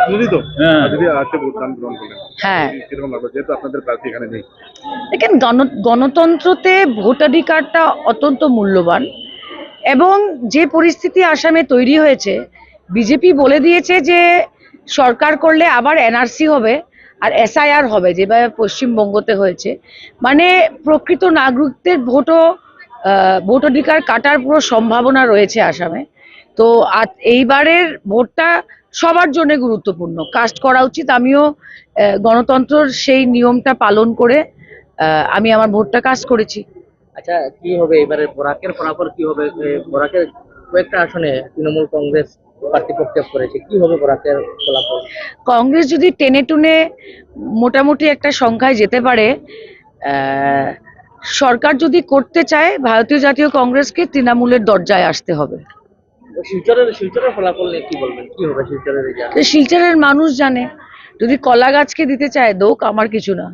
শুনি তো হ্যাঁ দিদি আজকে ভোটদান গ্রহণ করলেন, হ্যাঁ কিরকম লাগলো যেহেতু আপনাদের প্রার্থী এখানে নেই? দেখেন, গণতন্ত্রতে ভোটাধিকারটা অত্যন্ত মূল্যবান। এবং যে পরিস্থিতি আসামে তৈরি হয়েছে, বিজেপি বলে দিয়েছে যে সরকার করলে আবার এনআরসি হবে আর এসআইআর হবে, যেভাবে পশ্চিমবঙ্গতে হয়েছে। মানে প্রকৃত নাগরিকদের ভোটাধিকার কাটার পুরো সম্ভাবনা রয়েছে আসামে। তো এইবারের ভোটটা সবার জন্য গুরুত্বপূর্ণ, কাস্ট করা উচিত। আমিও গণতন্ত্রের সেই নিয়মটা পালন করে আমি আমার ভোটটা কাস্ট করেছি। আচ্ছা, কি হবে এবারে বরাকের ফলাফল কি হবে? বরাকের কয়েকটা আসনে তৃণমূল কংগ্রেস প্রার্থী প্রক্ষেপ করেছে, কি হবে বরাকের ফলাফল? কংগ্রেস যদি টেনে টুনে মোটামুটি একটা সংখ্যায় যেতে পারে, সরকার যদি করতে চায়, ভারতীয় জাতীয় কংগ্রেসকে তৃণমূলের দরজায় আসতে হবে। শিলচরের ফলাফল নিয়ে কি বলবেন, কি হবে শিলচরের রেজাল্ট? শিলচরের মানুষ জানে, যদি কলা গাছকে দিতে চায় দোক, আমার কিছু না।